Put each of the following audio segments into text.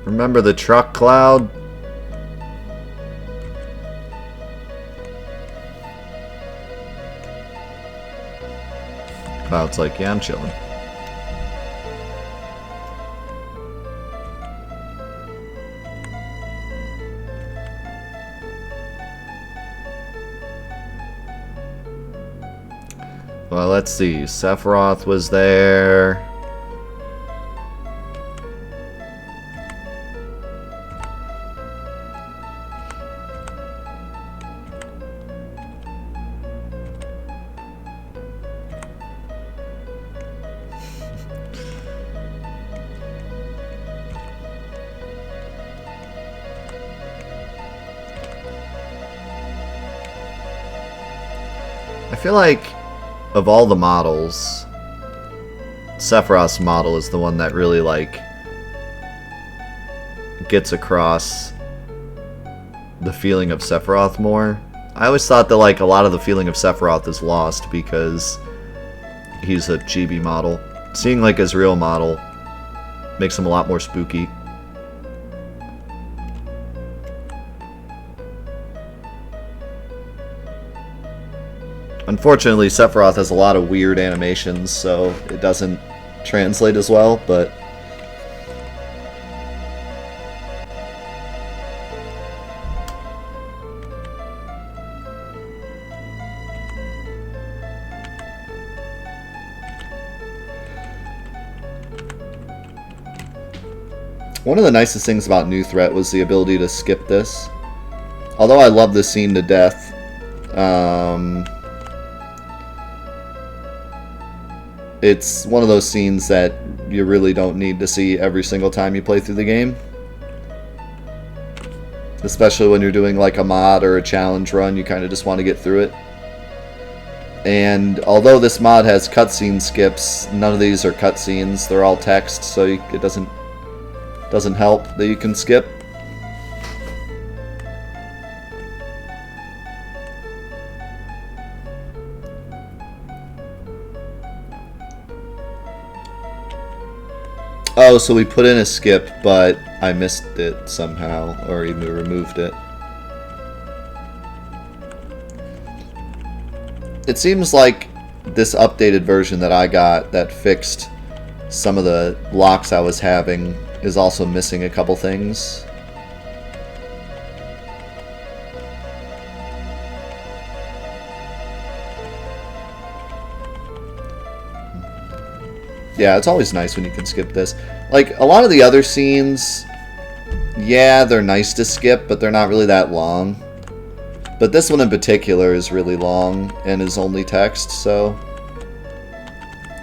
Remember the truck, Cloud? Cloud's like, yeah, I'm chilling. Well, let's see. Sephiroth was there. I feel like of all the models, Sephiroth's model is the one that really, like, gets across the feeling of Sephiroth more. I always thought that, like, a lot of the feeling of Sephiroth is lost because he's a chibi model. Seeing, like, his real model makes him a lot more spooky. Unfortunately, Sephiroth has a lot of weird animations, so it doesn't translate as well, but... One of the nicest things about New Threat was the ability to skip this. Although I love this scene to death, it's one of those scenes that you really don't need to see every single time you play through the game. Especially when you're doing like a mod or a challenge run, you kind of just want to get through it. And although this mod has cutscene skips, none of these are cutscenes. They're all text, so it doesn't help that you can skip. Oh, so we put in a skip, but I missed it somehow, or even removed it. It seems like this updated version that I got that fixed some of the locks I was having is also missing a couple things. Yeah, it's always nice when you can skip this. Like, a lot of the other scenes, yeah, they're nice to skip, but they're not really that long. But this one in particular is really long and is only text, so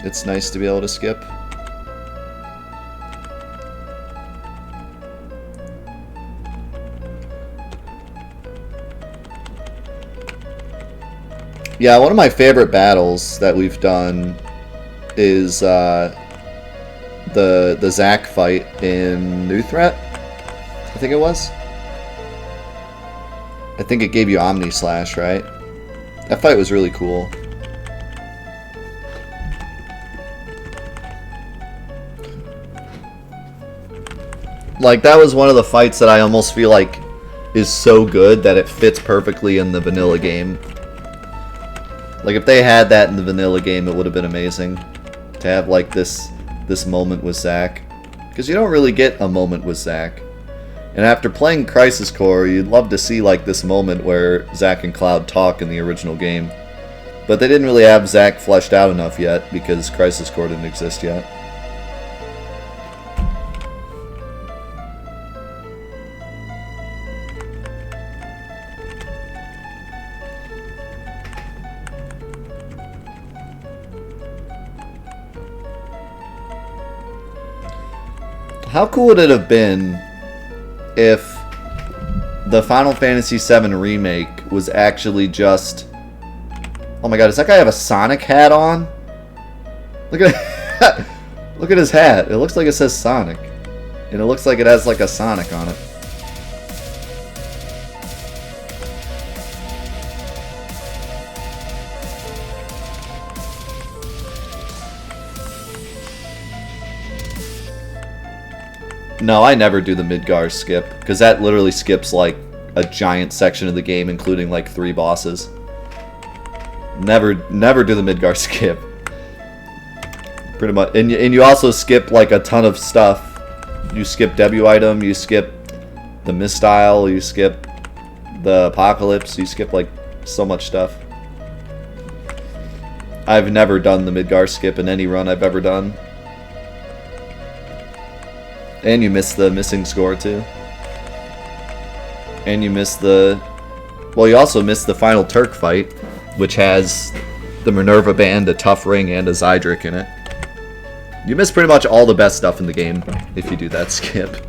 it's nice to be able to skip. Yeah, one of my favorite battles that we've done is the Zack fight in New Threat, I think it was. I think it gave you Omni Slash, right? That fight was really cool. Like, that was one of the fights that I almost feel like is so good that it fits perfectly in the vanilla game. Like, if they had that in the vanilla game, it would have been amazing to have, like, this moment with Zack. Because you don't really get a moment with Zack. And after playing Crisis Core, you'd love to see, like, this moment where Zack and Cloud talk in the original game. But they didn't really have Zack fleshed out enough yet, because Crisis Core didn't exist yet. How cool would it have been if the Final Fantasy VII Remake was actually just... Oh my god, does that guy have a Sonic hat on? Look at look at his hat. It looks like it says Sonic. And it looks like it has like a Sonic on it. No, I never do the Midgar skip, because that literally skips like a giant section of the game, including like 3 bosses. Never do the Midgar skip. Pretty much, and you also skip like a ton of stuff. You skip W item, you skip the Mistile, you skip the Apocalypse, you skip like so much stuff. I've never done the Midgar skip in any run I've ever done. And you miss the missing score too. And you miss the... Well, you also miss the final Turk fight, which has the Minerva Band, a Tough Ring, and a Zydric in it. You miss pretty much all the best stuff in the game if you do that skip.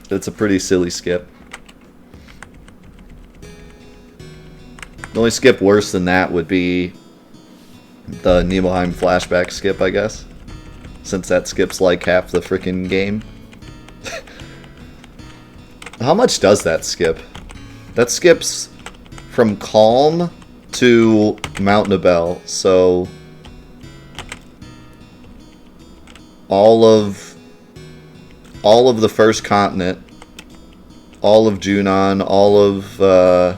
It's a pretty silly skip. The only skip worse than that would be the Nibelheim flashback skip, I guess. Since that skips like half the freaking game. How much does that skip? That skips from Calm to Mount Nibel, so all of the first continent, all of Junon, all of the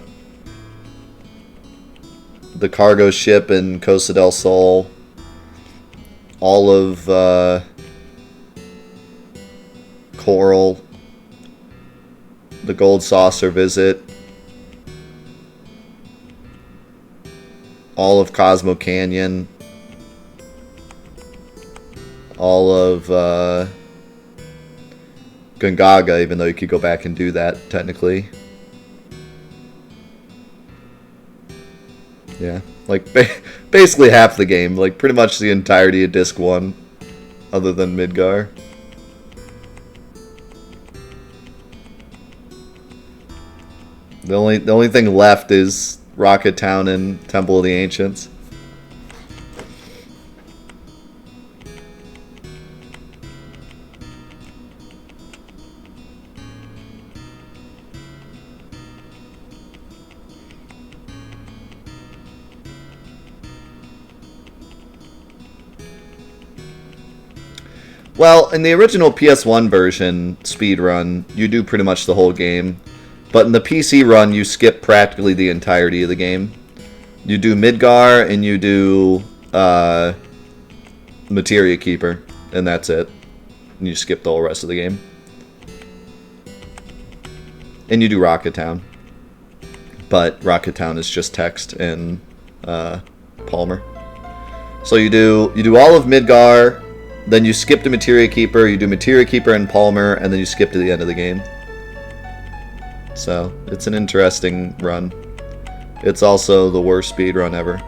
cargo ship in Costa del Sol, all of Coral, the Gold Saucer visit, all of Cosmo Canyon, all of Gungaga, even though you could go back and do that technically. Yeah, like basically half the game, like pretty much the entirety of Disc 1, other than Midgar. The only thing left is Rocket Town and Temple of the Ancients. Well, in the original PS1 version speedrun, you do pretty much the whole game. But in the PC run, you skip practically the entirety of the game. You do Midgar and you do Materia Keeper, and that's it. And you skip the whole rest of the game. And you do Rocket Town. But Rocket Town is just text and Palmer. So you do all of Midgar, then you skip to Materia Keeper, you do Materia Keeper and Palmer, and then you skip to the end of the game. So, it's an interesting run. It's also the worst speed run ever.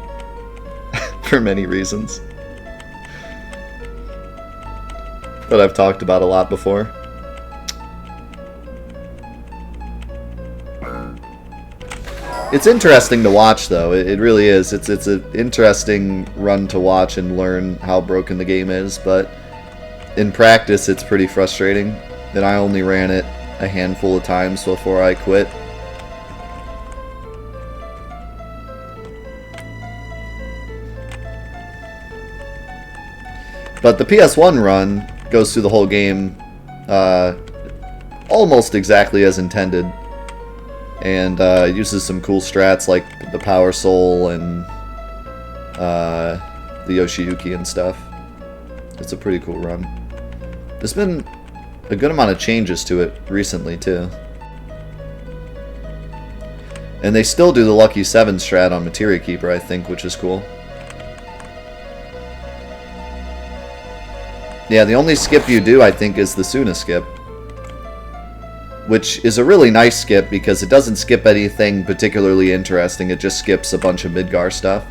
For many reasons. That I've talked about a lot before. It's interesting to watch, though. It really is. It's an interesting run to watch and learn how broken the game is, but in practice, it's pretty frustrating. And I only ran it a handful of times before I quit. But the PS1 run goes through the whole game almost exactly as intended, and uses some cool strats like the Power Soul and the Yoshiyuki and stuff. It's a pretty cool run. There's been a good amount of changes to it recently too. And they still do the Lucky 7 strat on Materia Keeper, I think, which is cool. Yeah, the only skip you do, I think, is the Suna skip. Which is a really nice skip because it doesn't skip anything particularly interesting, it just skips a bunch of Midgar stuff,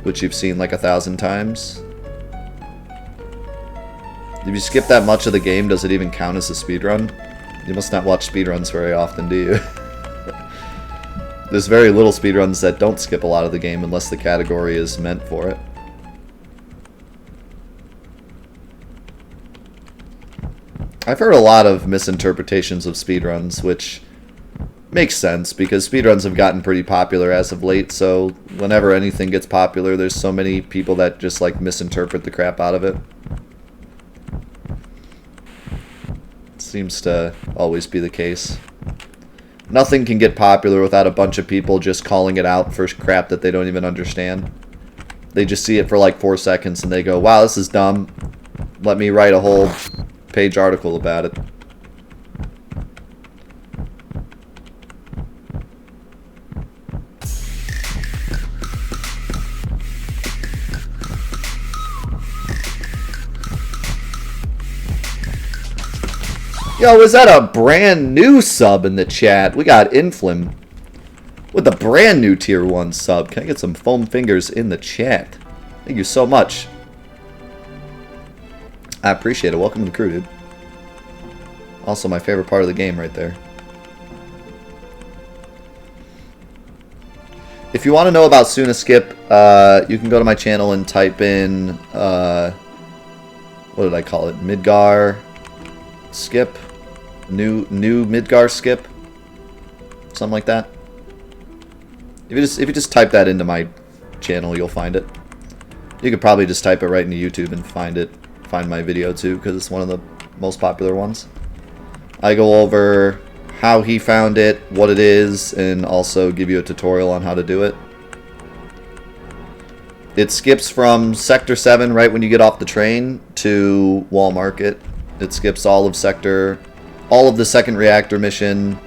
which you've seen like 1,000 times. If you skip that much of the game, does it even count as a speedrun? You must not watch speedruns very often, do you? There's very little speedruns that don't skip a lot of the game unless the category is meant for it. I've heard a lot of misinterpretations of speedruns, which makes sense because speedruns have gotten pretty popular as of late, so whenever anything gets popular, there's so many people that just like misinterpret the crap out of it. Seems to always be the case. Nothing can get popular without a bunch of people just calling it out for crap that they don't even understand. They just see it for like 4 seconds and they go, wow, this is dumb. Let me write a whole page article about it. Yo, is that a brand new sub in the chat? We got Inflim with a brand new tier 1 sub. Can I get some foam fingers in the chat? Thank you so much. I appreciate it. Welcome to the crew, dude. Also my favorite part of the game right there. If you want to know about Suna Skip, you can go to my channel and type in, what did I call it? Midgar Skip? New Midgar Skip? Something like that. If you just type that into my channel, you'll find it. You could probably just type it right into YouTube and find my video too, because it's one of the most popular ones. I go over how he found it, what it is, and also give you a tutorial on how to do it. It skips from Sector 7 right when you get off the train to Wall Market. It skips all of the second reactor mission,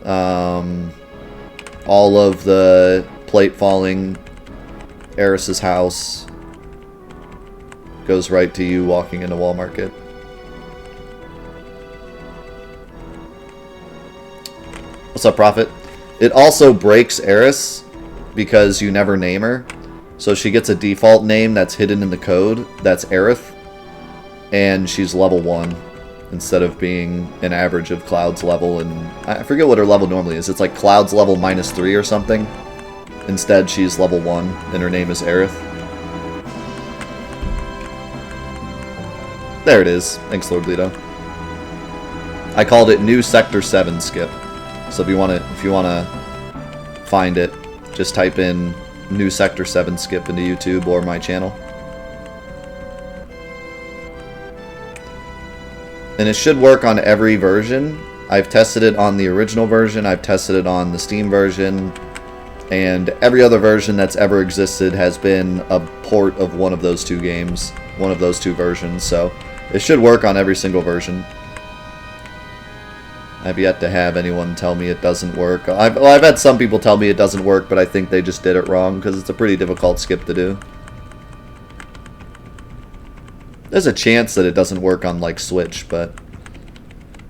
all of the plate falling, Eris's house, goes right to you walking into Wall Market. What's up, Prophet? It also breaks Eris because you never name her. So she gets a default name that's hidden in the code, that's Aerith, and she's level 1 instead of being an average of Cloud's level, and I forget what her level normally is. It's like Cloud's level -3 or something. Instead, she's level 1, and her name is Aerith. There it is. Thanks, Lord Leto. I called it New Sector 7 Skip. So if you wanna find it, just type in New Sector 7 Skip into YouTube or my channel. And it should work on every version. I've tested it on the original version, I've tested it on the Steam version, and every other version that's ever existed has been a port of one of those two games, one of those two versions, so it should work on every single version. I've yet to have anyone tell me it doesn't work. I've had some people tell me it doesn't work, but I think they just did it wrong, because it's a pretty difficult skip to do. There's a chance that it doesn't work on, like, Switch, but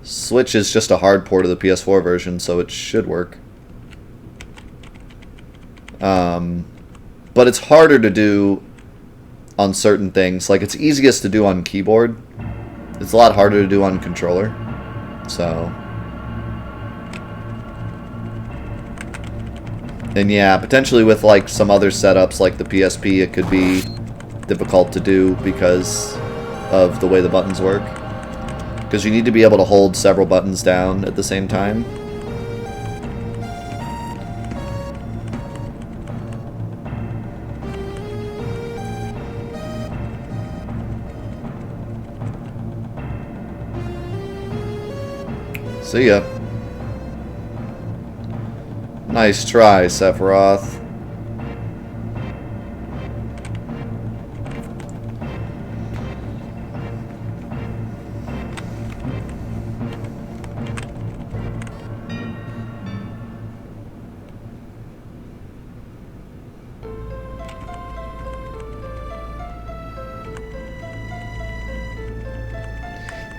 Switch is just a hard port of the PS4 version, so it should work. But it's harder to do on certain things. Like, it's easiest to do on keyboard. It's a lot harder to do on controller. So... and yeah, potentially with, like, some other setups, like the PSP, it could be difficult to do because of the way the buttons work. Because you need to be able to hold several buttons down at the same time. See ya. Nice try, Sephiroth.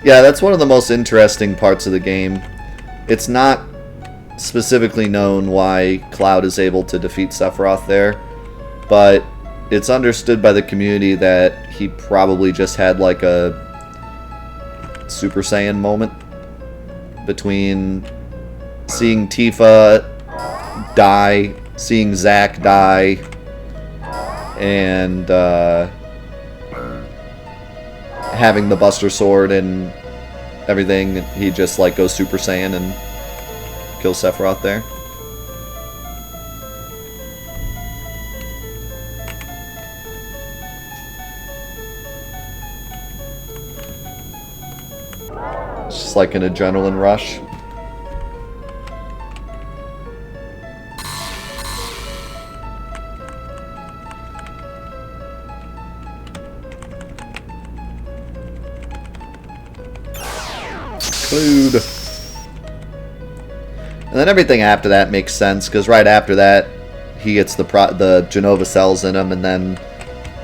Yeah, that's one of the most interesting parts of the game. It's not specifically known why Cloud is able to defeat Sephiroth there, but it's understood by the community that he probably just had like a Super Saiyan moment between seeing Tifa die, seeing Zack die, and having the Buster Sword and everything. He just like goes Super Saiyan and kills Sephiroth there. It's just like an adrenaline rush. Include. And then everything after that makes sense, because right after that, he gets the Genova cells in him, and then,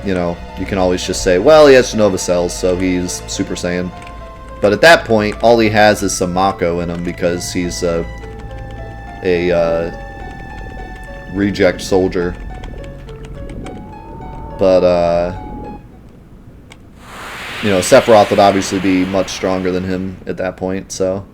you know, you can always just say, well, he has Genova cells, so he's Super Saiyan. But at that point, all he has is some Mako in him, because he's a reject soldier. But, you know, Sephiroth would obviously be much stronger than him at that point, so...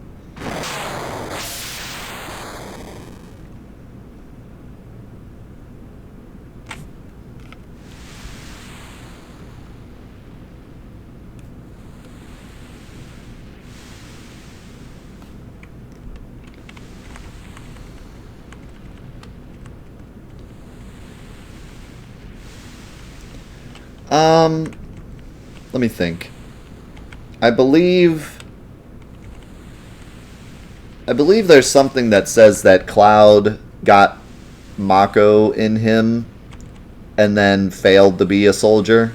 let me think. I believe there's something that says that Cloud got Mako in him and then failed to be a soldier.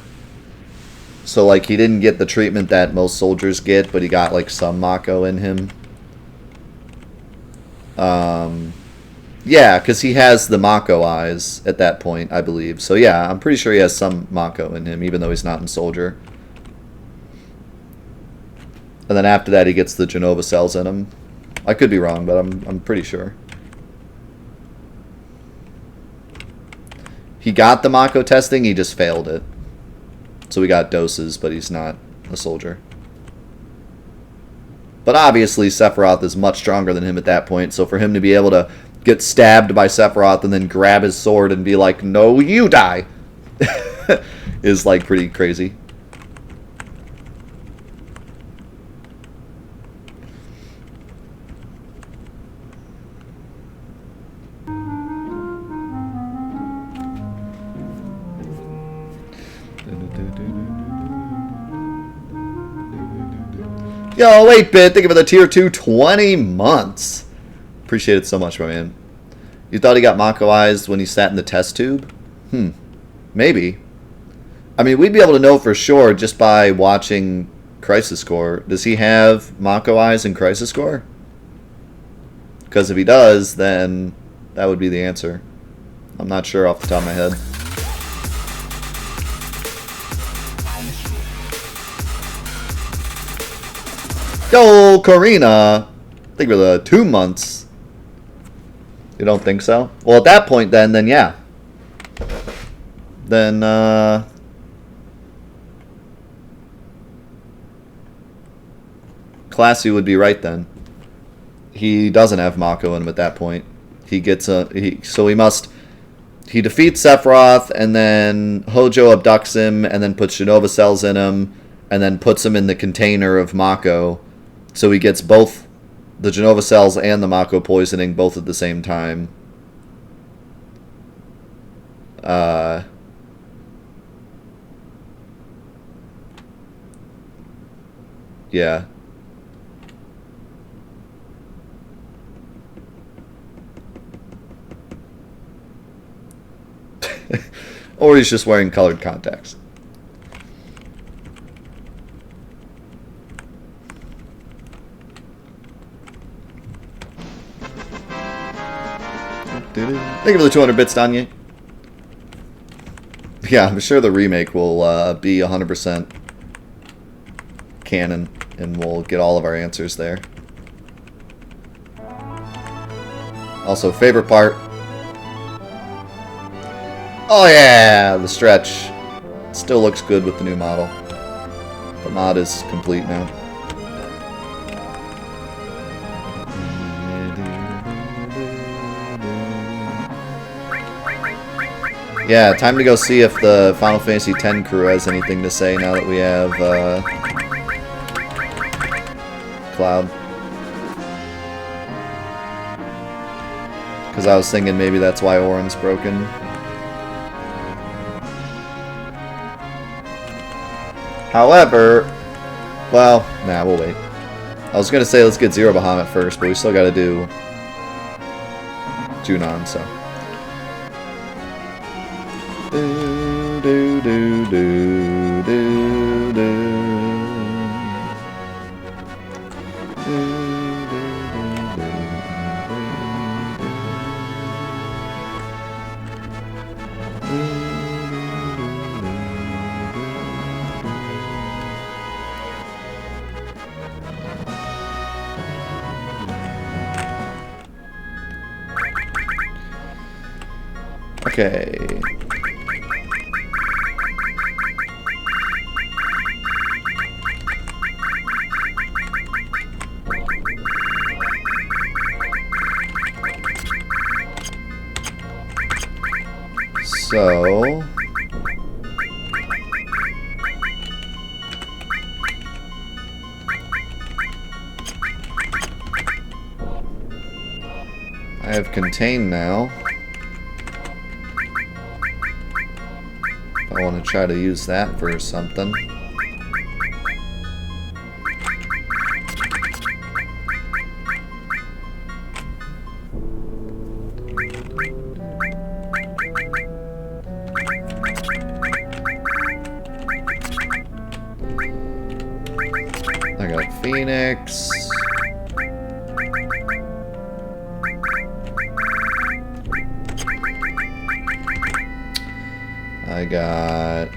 So, like, he didn't get the treatment that most soldiers get, but he got, like, some Mako in him. Yeah, because he has the Mako eyes at that point, I believe. So, yeah, I'm pretty sure he has some Mako in him, even though he's not in Soldier. And then after that, he gets the Genova cells in him. I could be wrong, but I'm pretty sure. He got the Mako testing, he just failed it. So we got doses, but he's not a soldier. But obviously, Sephiroth is much stronger than him at that point, so for him to be able to get stabbed by Sephiroth and then grab his sword and be like, no, you die, is, like, pretty crazy. Yo, 8-Bit, thank you for the tier 2 20 months. Appreciate it so much, my man. You thought he got Mako eyes when he sat in the test tube? Maybe. I mean, we'd be able to know for sure just by watching Crisis Core. Does he have Mako eyes in Crisis Core? Because if he does, then that would be the answer. I'm not sure off the top of my head. Yo, Karina! I think for the 2 months. You don't think so? Well, at that point, then yeah. Then, Classy would be right then. He doesn't have Mako in him at that point. He gets so he must... He defeats Sephiroth, and then Hojo abducts him, and then puts Genova cells in him, and then puts him in the container of Mako. So he gets both the Genova cells and the Mako poisoning both at the same time. Yeah. Or he's just wearing colored contacts. Thank you for the 200 bits, Danya. Yeah, I'm sure the remake will be 100% canon, and we'll get all of our answers there. Also, favorite part. Oh yeah, the stretch. Still looks good with the new model. The mod is complete now. Yeah, time to go see if the Final Fantasy X crew has anything to say now that we have Cloud. Because I was thinking maybe that's why Auron's broken. However, well, nah, we'll wait. I was gonna say let's get Zero Bahamut first, but we still gotta do Junon, so. Do, do, do, do, do, do. Okay. So I have contain now. I want to try to use that for something. I got Phoenix. I got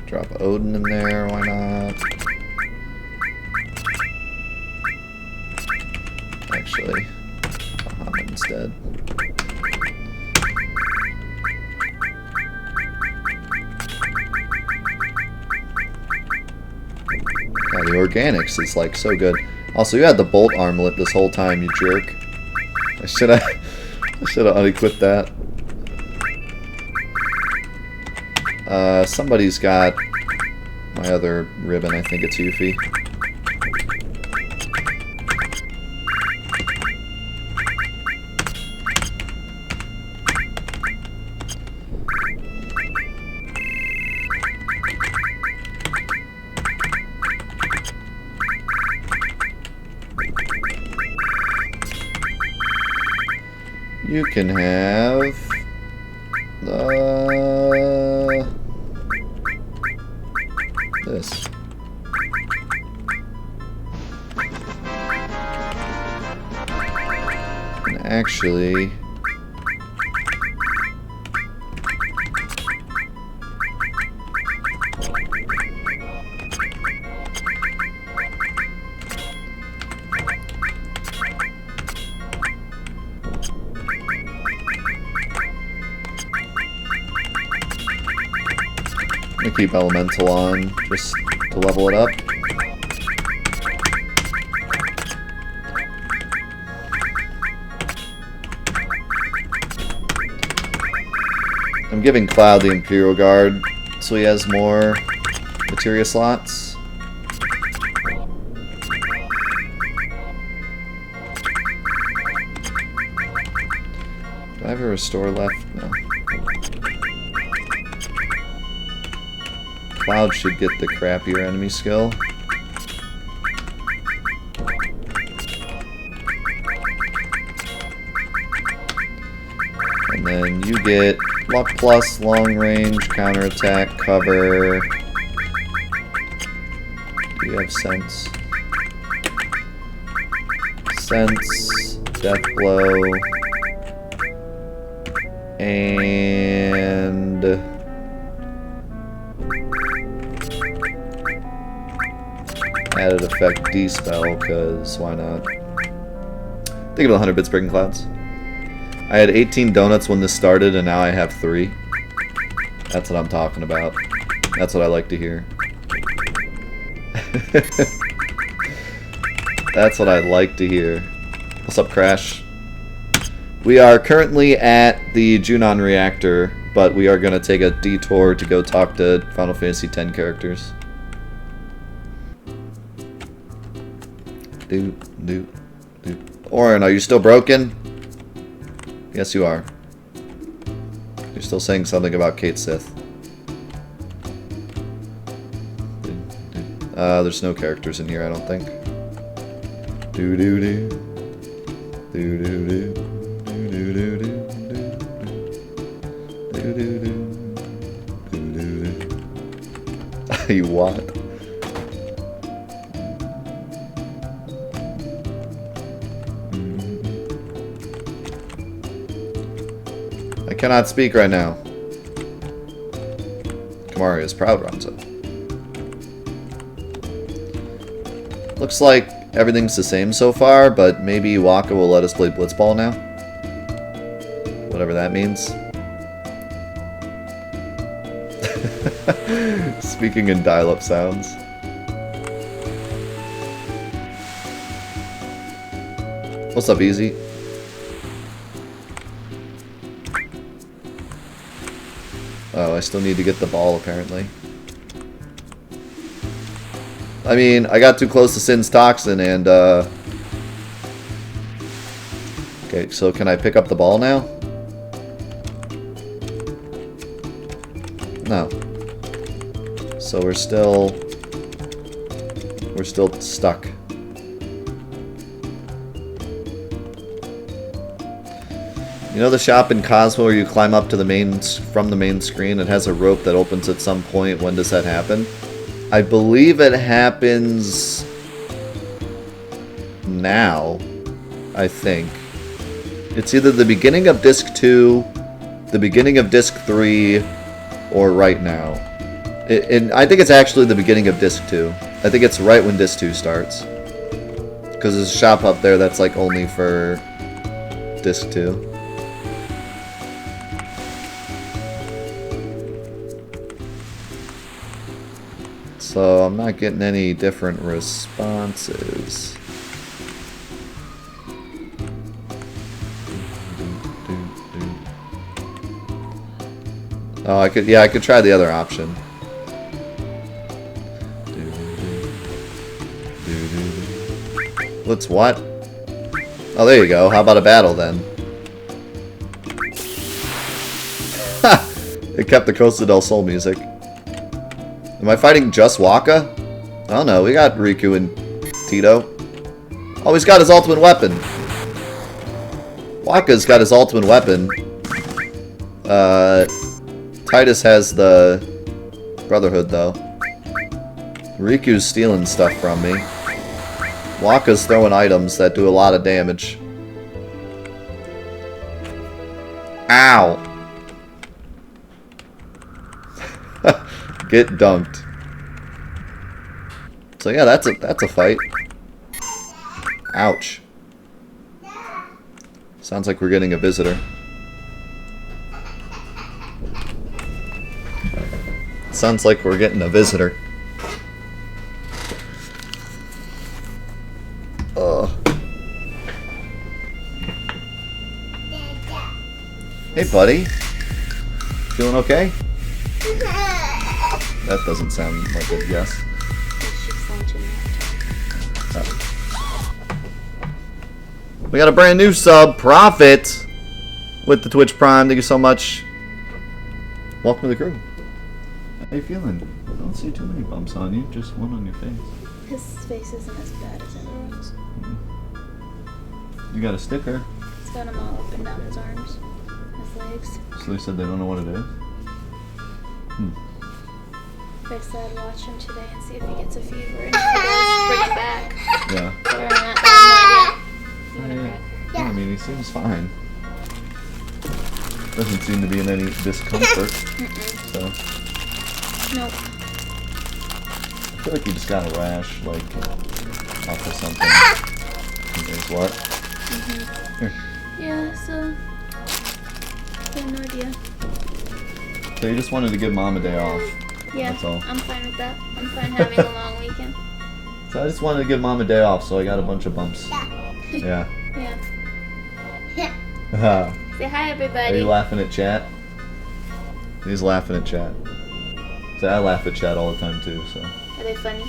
drop Odin in there, why not? Actually, Bahamut instead. Yeah, the organics is like so good. Also, you had the bolt armlet this whole time, you jerk. I should have unequipped that. Somebody's got my other ribbon. I think it's Yuffie. You can have this. And actually, I'm gonna keep Elemental on just to level it up. I'm giving Cloud the Imperial Guard so he has more materia slots. Do I have a restore left? No. Cloud should get the crappier enemy skill. And then you get luck plus, long range, counterattack, cover. Do you have sense? Sense, death blow, and added effect D-spell, because why not? Think of the 100 bits breaking clouds. I had 18 donuts when this started, and now I have 3. That's what I'm talking about. That's what I like to hear. That's what I like to hear. What's up, Crash? We are currently at the Junon reactor, but we are going to take a detour to go talk to Final Fantasy X characters. Orin, are you still broken? Yes, you are. You're still saying something about Kate Sith. There's no characters in here, I don't think. Do do do. Do do do. Do do do do. Do do do. Do do do. You what? I cannot speak right now. Kamari's proud runs it. Looks like everything's the same so far, but maybe Waka will let us play Blitzball now. Whatever that means. Speaking in dial-up sounds. What's up, Easy? Oh, I still need to get the ball, apparently. I mean, I got too close to Sin's Toxin, and, okay, so can I pick up the ball now? No. So we're still stuck. You know the shop in Cosmo where you climb up to the from the main screen? It has a rope that opens at some point. When does that happen? I believe it happens now, I think. It's either the beginning of Disc 2, the beginning of Disc 3, or right now. I think it's actually the beginning of Disc 2. I think it's right when Disc 2 starts. Because there's a shop up there that's like only for Disc 2. So I'm not getting any different responses. Oh, I could try the other option. Let's what? Oh, there you go. How about a battle then? Ha! It kept the Costa del Sol music. Am I fighting just Waka? I don't know. We got Riku and Tito. Oh, he's got his ultimate weapon. Waka's got his ultimate weapon. Titus has the Brotherhood, though. Riku's stealing stuff from me. Waka's throwing items that do a lot of damage. Ow! Get dunked. So yeah, that's a fight. Ouch. Sounds like we're getting a visitor. Sounds like we're getting a visitor. Hey, buddy. Feeling okay? That doesn't sound like a yes. Oh. We got a brand new sub, Profit, with the Twitch Prime. Thank you so much. Welcome to the crew. How you feeling? I don't see too many bumps on you, just one on your face. His face isn't as bad as everyone's. You got a sticker. It's got him all up and down his arms, his legs. So they said they don't know what it is? They said watch him today and see if he gets a fever and if he does, bring him back. Yeah. Other than that, I have no idea. You want a cracker? Yeah, I mean, he seems fine. Doesn't seem to be in any discomfort. So. Nope. I feel like he just got a rash, like, off of something. There's what? Here. Yeah, so I have no idea. So you just wanted to give Mom a day off. Yeah, that's all. I'm fine with that. I'm fine having a long weekend. So I just wanted to give Mom a day off, so I got a bunch of bumps. Yeah. Yeah. Say hi, everybody. Are you laughing at chat? He's laughing at chat. So I laugh at chat all the time too, so. Are they funny?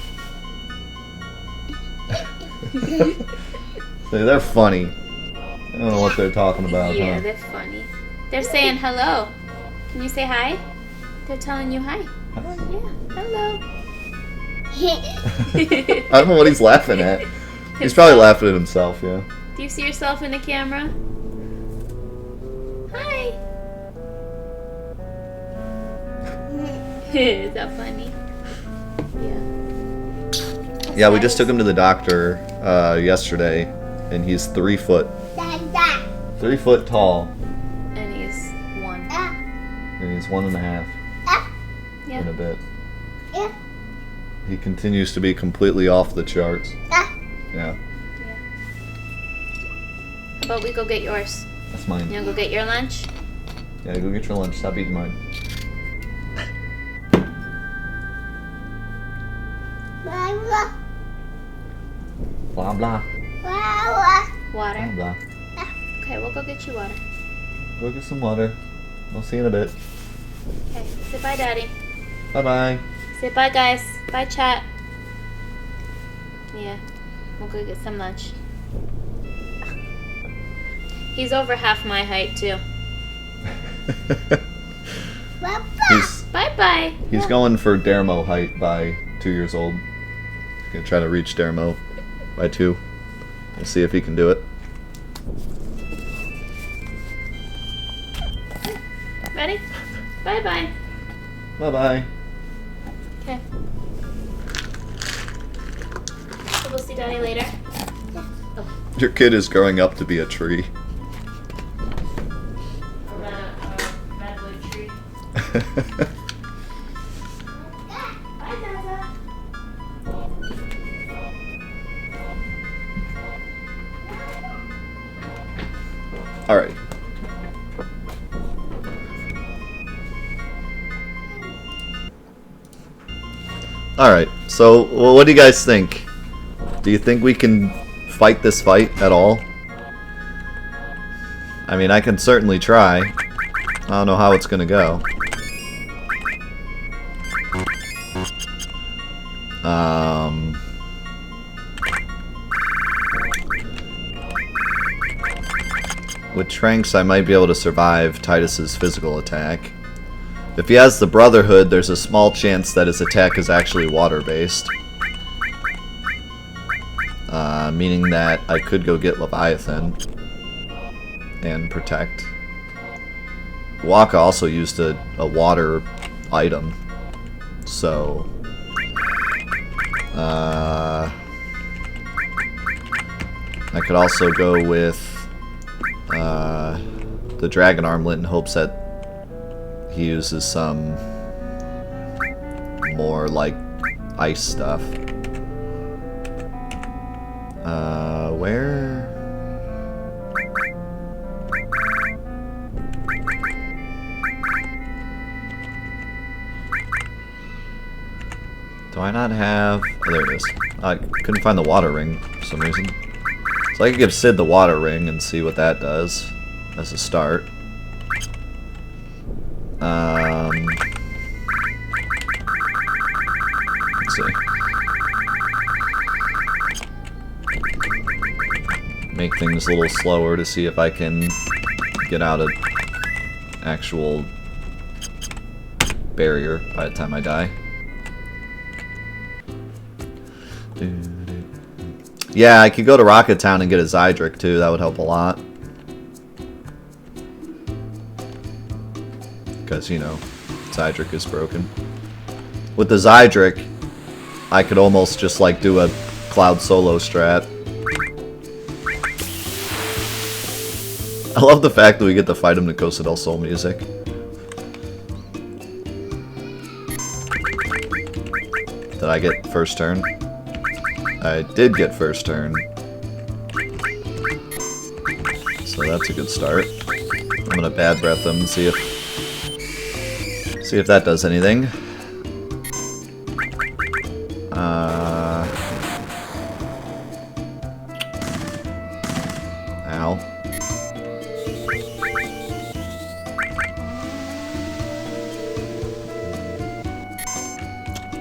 They're funny. I don't know what they're talking about, Yeah, huh? they're funny. They're saying hello. Can you say hi? They're telling you hi. Hi. Yeah, hello. I don't know what he's laughing at. He's probably laughing at himself, yeah. Do you see yourself in the camera? Hi. Is that funny? Yeah. Yeah, we just took him to the doctor yesterday, and he's 3 foot. 3 foot tall. And he's 1. And he's 1.5 Yeah. in a bit. He continues to be completely off the charts. Yeah. How about we go get yours? That's mine. You wanna go get your lunch? Yeah, go get your lunch. Stop eating mine. Blah blah. Water. Blah blah. Okay, we'll go get you water. Go get some water. I'll see you in a bit. Okay, say bye, Daddy. Bye bye. Say bye, guys. Bye, chat. Yeah, we'll go get some lunch. He's over half my height, too. Bye-bye. He's going for Dermo height by 2 years old. He's gonna try to reach Dermo by 2. We'll see if he can do it. Ready? Bye-bye. Bye-bye. Okay. So we'll see Daddy later. Oh. Your kid is growing up to be a tree. A redwood tree. Bye, Dada. Alright. Alright, so what do you guys think? Do you think we can fight this fight at all? I mean, I can certainly try. I don't know how it's gonna go. With Tranks, I might be able to survive Titus's physical attack. If he has the Brotherhood, there's a small chance that his attack is actually water-based. Meaning that I could go get Leviathan and protect. Waka also used a water item, so I could also go with the Dragon Armlet in hopes that he uses some more like ice stuff. Where? Do I not have... Oh, there it is. I couldn't find the water ring for some reason. So I could give Sid the water ring and see what that does as a start. Let's see. Make things a little slower to see if I can get out an actual barrier by the time I die. Yeah, I could go to Rocket Town and get a Zydric too, that would help a lot. Because, you know, Zydric is broken. With the Zydric, I could almost just like do a Cloud solo strat. I love the fact that we get to fight him to Costa del Sol music. Did I get first turn? I did get first turn. So that's a good start. I'm gonna bad breath him and see if that does anything. Ow.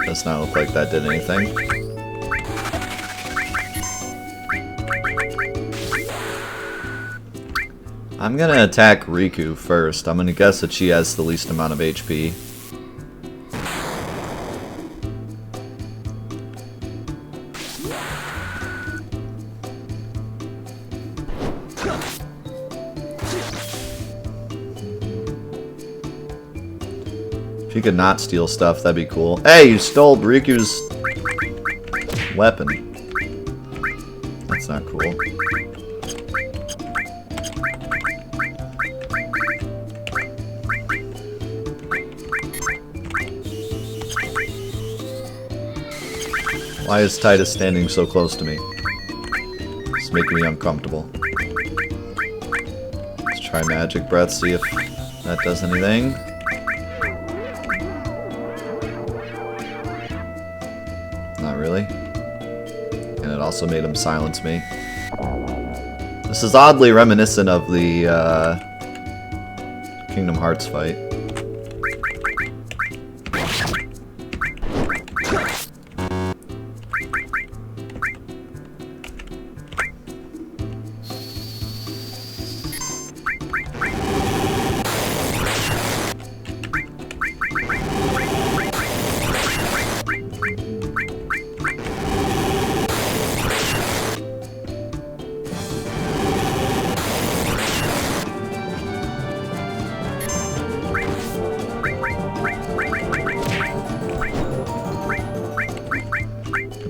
Does not look like that did anything. I'm gonna attack Riku first. I'm gonna guess that she has the least amount of HP. If you could not steal stuff, that'd be cool. Hey, you stole Riku's weapon. That's not cool. Why is Titus standing so close to me? It's making me uncomfortable. Let's try Magic Breath, see if that does anything. Not really. And it also made him silence me. This is oddly reminiscent of the Kingdom Hearts fight.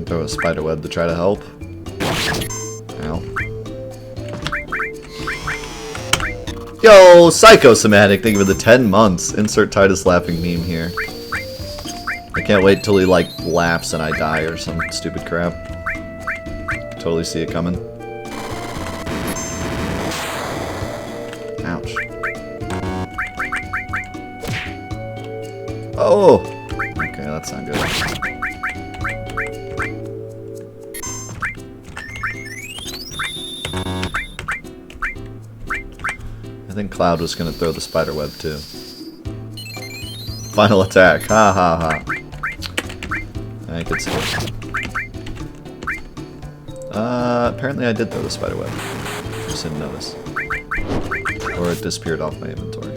Throw a spider web to try to help. Ow. Yo, Psychosomatic, thank you for the 10 months. Insert Titus laughing meme here. I can't wait till he, like, laughs and I die or some stupid crap. Totally see it coming. Ouch. Oh! Okay, that's not good. I think Cloud was going to throw the spider web too. Final attack. Ha ha ha. I could see it. Apparently I did throw the spider web. Just didn't notice. Or it disappeared off my inventory.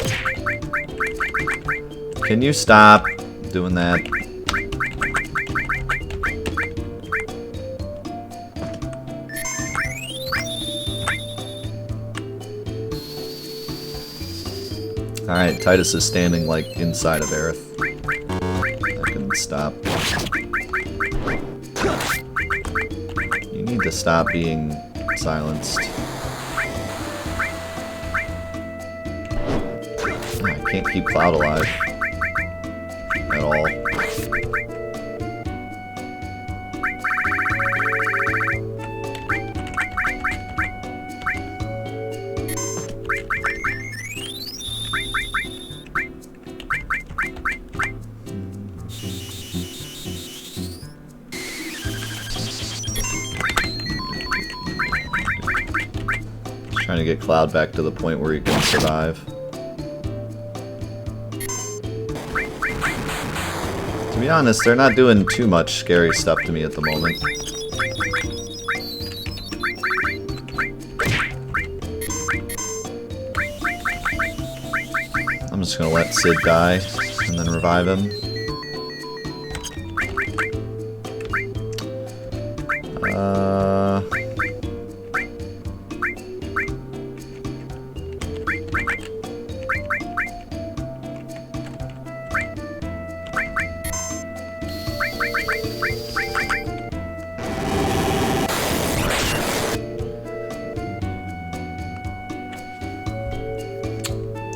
Can you stop doing that? Alright, Titus is standing, like, inside of Aerith. I couldn't stop. You need to stop being silenced. I can't keep Cloud alive. At all. Trying to get Cloud back to the point where he can survive. To be honest, they're not doing too much scary stuff to me at the moment. I'm just gonna let Sid die and then revive him.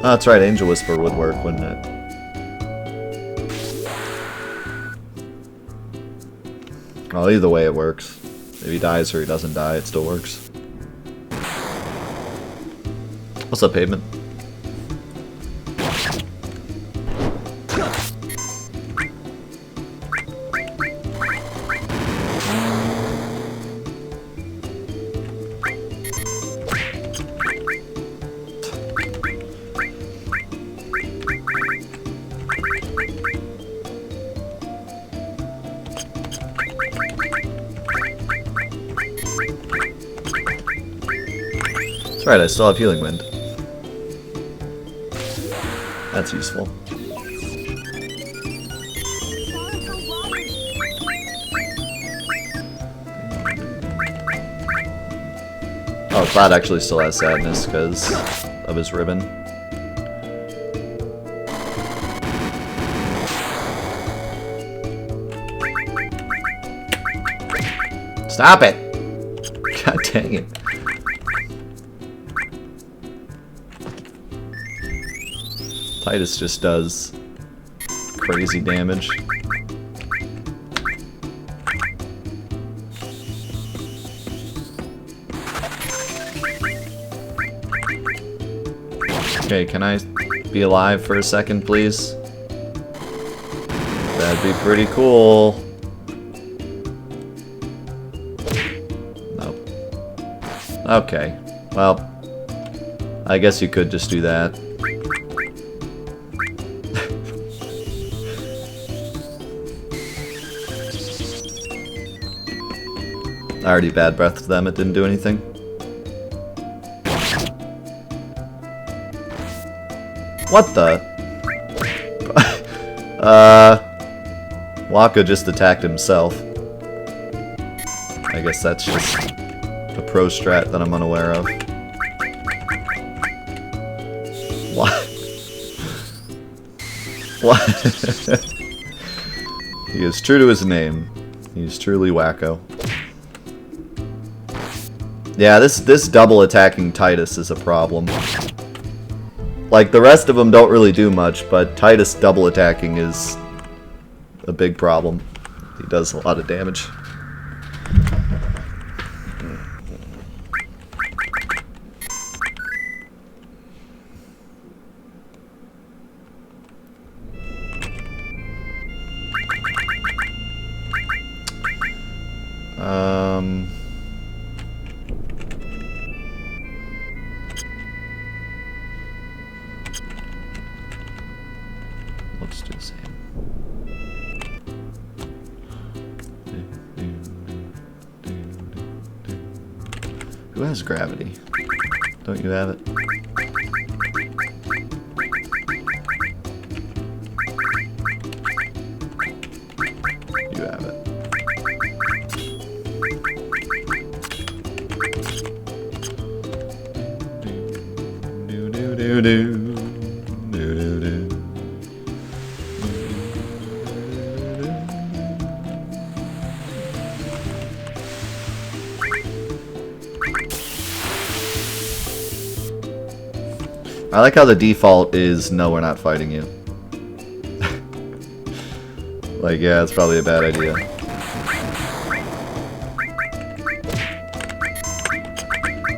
Oh, that's right, Angel Whisper would work, wouldn't it? Well, either way it works. If he dies or he doesn't die, it still works. What's up, Pavement? Right, I still have Healing Wind. That's useful. Oh, Cloud actually still has sadness because of his ribbon. Stop it! God dang it. Titus just does crazy damage. Okay, can I be alive for a second, please? That'd be pretty cool. Nope. Okay, well, I guess you could just do that. I already bad breathed them, it didn't do anything. What the? Waka just attacked himself. I guess that's just a pro strat that I'm unaware of. What? What? He is true to his name. He's truly wacko. Yeah, this double attacking Titus is a problem. Like, the rest of them don't really do much, but Titus double attacking is a big problem. He does a lot of damage. Let's do the same. Who has gravity? Don't you have it? You have it. I like how the default is, no, we're not fighting you. Like, yeah, it's probably a bad idea.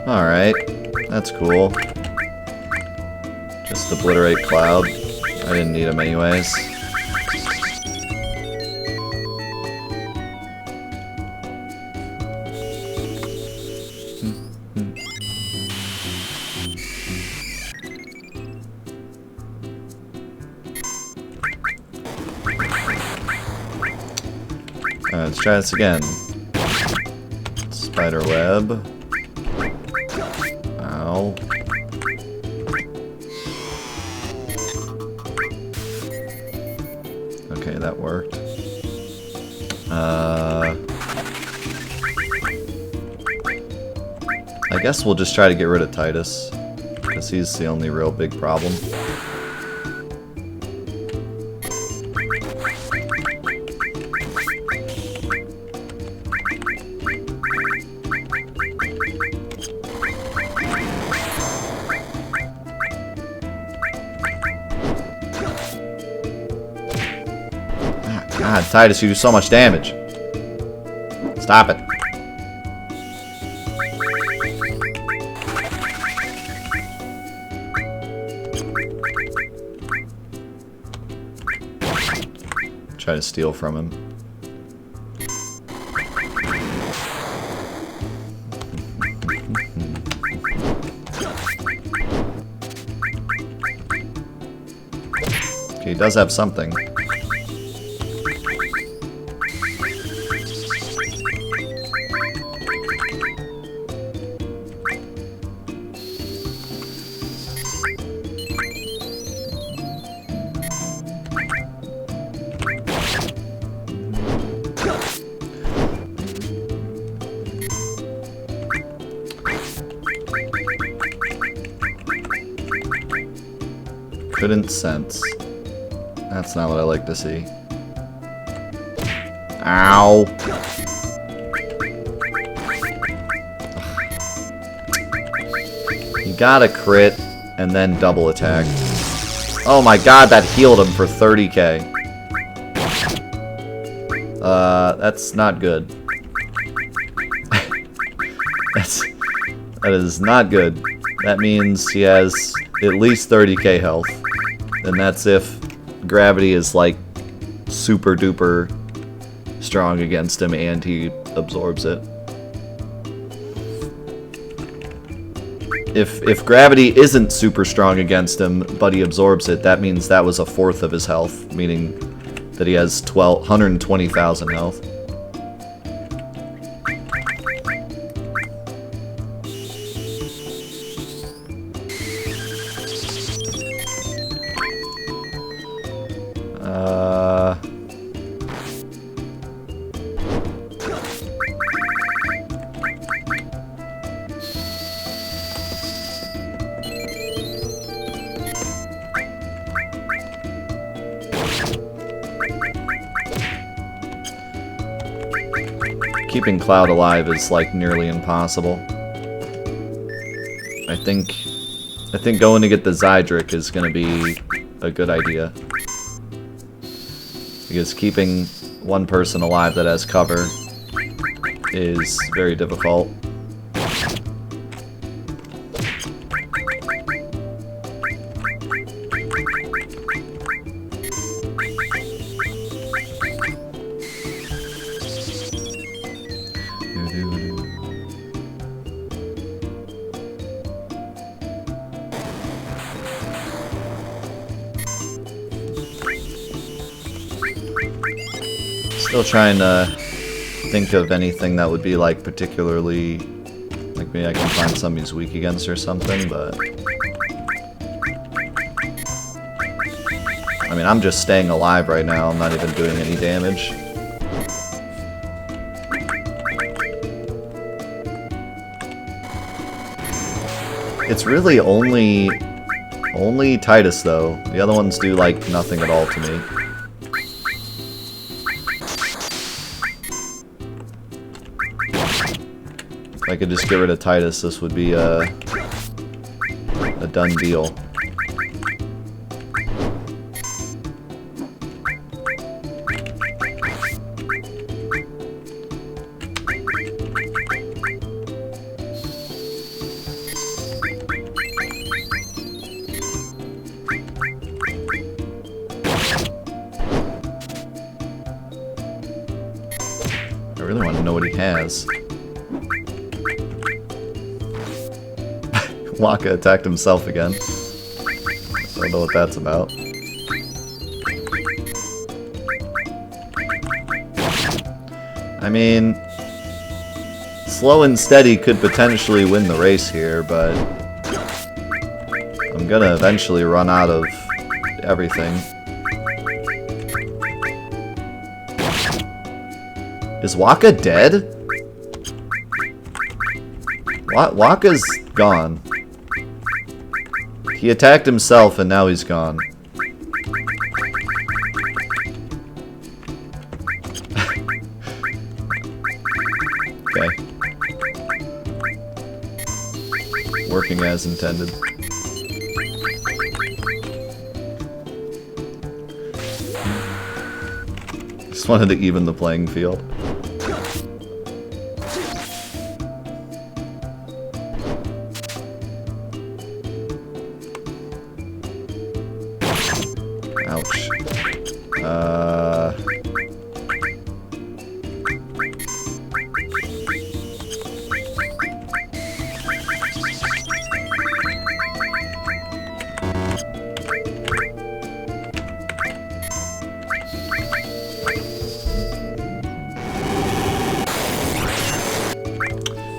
Alright, that's cool. Just obliterate Cloud. I didn't need him anyways. Let's try this again. Spider web. Ow. Okay, that worked. I guess we'll just try to get rid of Titus, because he's the only real big problem. God, Titus, you do so much damage. Stop it. Try to steal from him. Okay, he does have something. Couldn't sense. That's not what I like to see. Ow! You got a crit and then double attack. Oh my god, that healed him for 30k. That's not good. That is not good. That means he has at least 30k health. And that's if gravity is like super duper strong against him and he absorbs it. If gravity isn't super strong against him, but he absorbs it, that means that was a fourth of his health, meaning that he has 120,000 health. Keeping Cloud alive is like nearly impossible. I think going to get the Zydric is going to be a good idea. Because keeping one person alive that has cover is very difficult. Still trying to think of anything that would be like particularly, like maybe I can find something he's weak against or something, but I mean, I'm just staying alive right now. I'm not even doing any damage. It's really only Titus though. The other ones do like nothing at all to me. If I could just get rid of Titus, this would be a done deal. I really want to know what he has. Waka attacked himself again. I don't know what that's about. I mean, slow and steady could potentially win the race here, but I'm gonna eventually run out of everything. Is Waka dead? Waka's gone. He attacked himself and now he's gone. Okay. Working as intended. Just wanted to even the playing field. Ouch.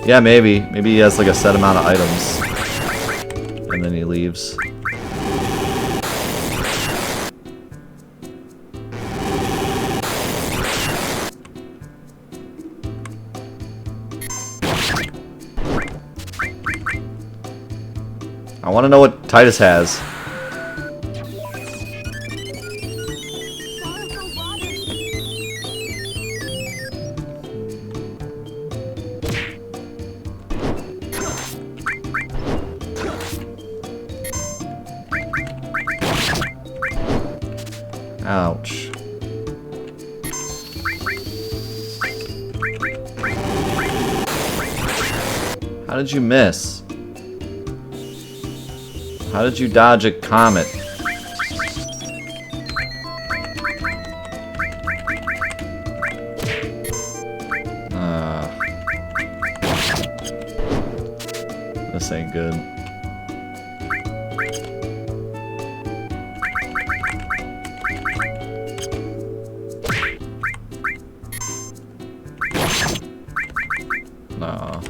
Yeah, maybe. Maybe he has like a set amount of items. And then he leaves. I want to know what Titus has. How did you miss? How did you dodge a comet? This ain't good. No.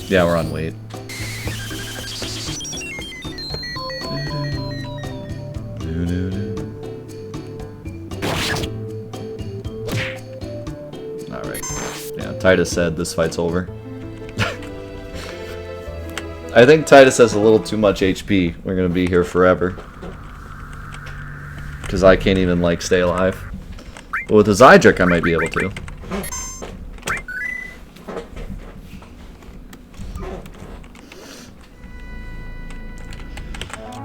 Yeah, we're on wait. Alright. Yeah, Titus said this fight's over. I think Titus has a little too much HP. We're gonna be here forever. Because I can't even, like, stay alive. But with a Zydric, I might be able to.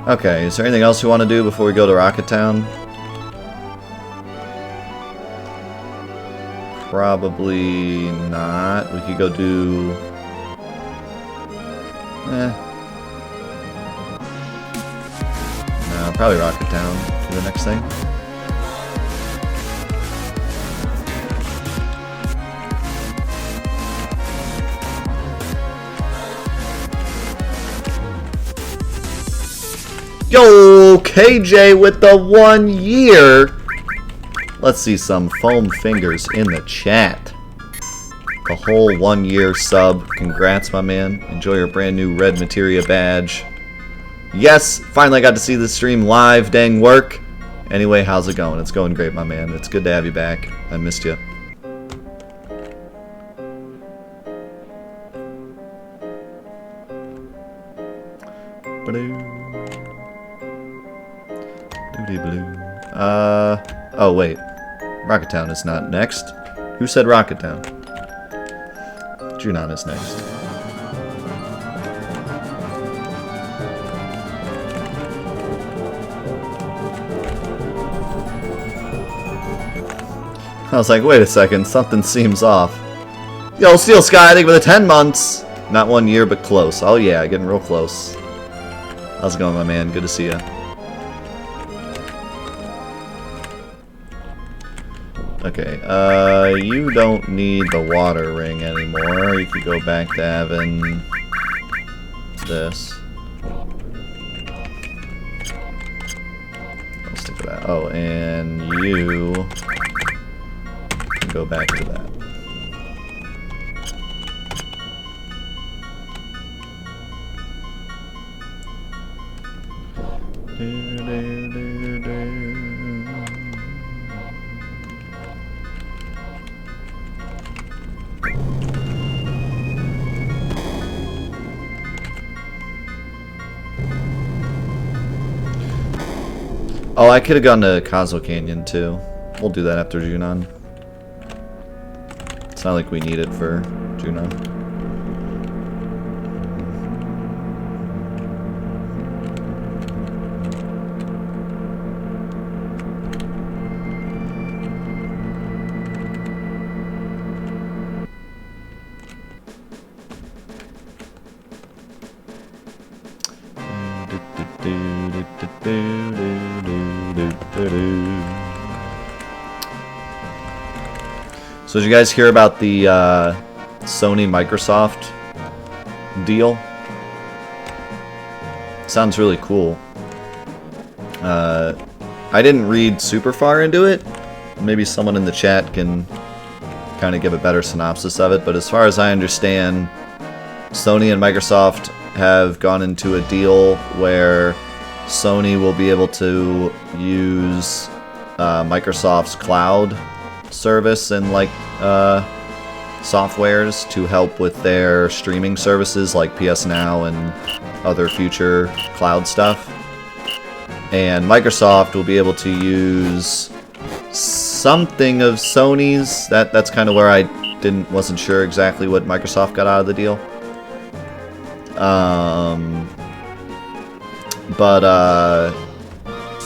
Okay, is there anything else you want to do before we go to Rocket Town? Probably not. We could go do... No, probably Rocket Town for the next thing. Yo, KJ with the 1 year. Let's see some foam fingers in the chat. The whole 1 year sub. Congrats, my man. Enjoy your brand new red materia badge. Yes, finally got to see the stream live. Dang work. Anyway, how's it going? It's going great, my man. It's good to have you back. I missed you. Oh wait. Rocket Town is not next. Who said Rocket Town? Junon is next. I was like, wait a second, something seems off. Yo, Steel Sky, I think for the 10 months. Not 1 year, but close. Oh yeah, getting real close. How's it going, my man? Good to see ya. Okay, you don't need the water ring anymore. You could go back to having this. I'll stick with that. Oh, and you can go back to that. Oh, I could have gone to Kazo Canyon too. We'll do that after Junon. It's not like we need it for Junon. So did you guys hear about the Sony Microsoft deal? Sounds really cool. I didn't read super far into it. Maybe someone in the chat can kind of give a better synopsis of it, but as far as I understand, Sony and Microsoft have gone into a deal where Sony will be able to use Microsoft's cloud service and like softwares to help with their streaming services like PS Now and other future cloud stuff. And Microsoft will be able to use something of Sony's. That's kind of where I wasn't sure exactly what Microsoft got out of the deal.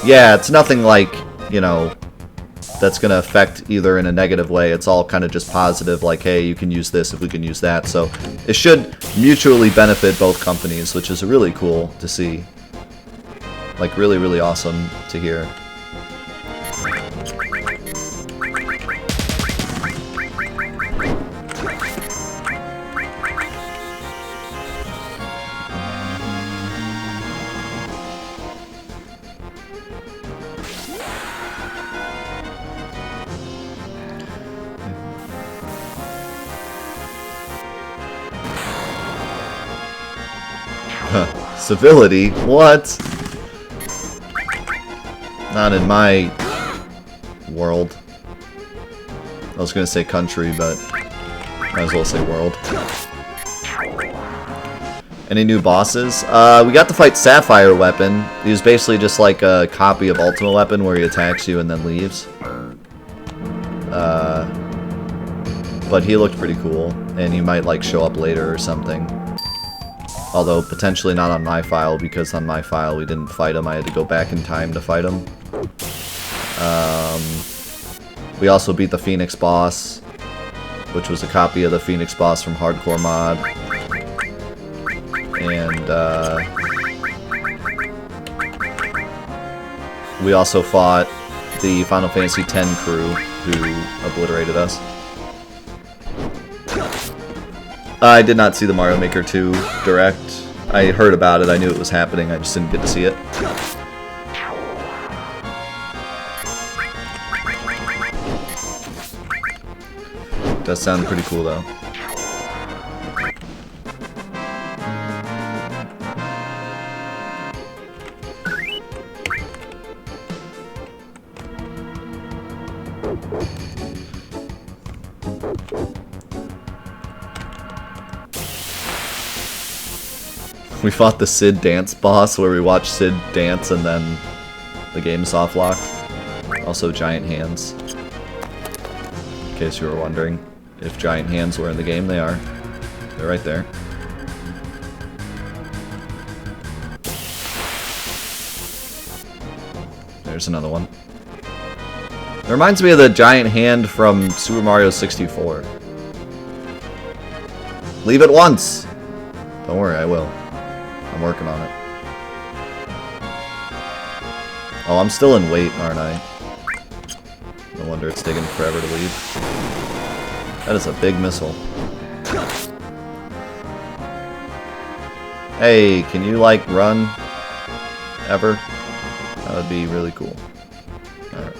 Yeah, it's nothing like, you know, that's going to affect either in a negative way. It's all kind of just positive, like, hey, you can use this if we can use that. So it should mutually benefit both companies, which is really cool to see. Like, really, really awesome to hear. Civility? What? Not in my world. I was gonna say country, but might as well say world. Any new bosses? We got to fight Sapphire Weapon. He was basically just like a copy of Ultimate Weapon where he attacks you and then leaves. But he looked pretty cool, and he might like show up later or something. Although potentially not on my file, because on my file we didn't fight him. I had to go back in time to fight him. We also beat the Phoenix boss, which was a copy of the Phoenix boss from Hardcore Mod. And we also fought the Final Fantasy X crew who obliterated us. I did not see the Mario Maker 2 Direct. I heard about it, I knew it was happening, I just didn't get to see it. Does sound pretty cool though. We fought the Sid dance boss, where we watched Sid dance and then the game soft locked. Also giant hands. In case you were wondering if giant hands were in the game, they are. They're right there. There's another one. It reminds me of the giant hand from Super Mario 64. Leave it once! Don't worry, I will. I'm working on it. Oh, I'm still in wait, aren't I? No wonder it's taking forever to leave. That is a big missile. Hey, can you, like, run? Ever? That would be really cool. Alright.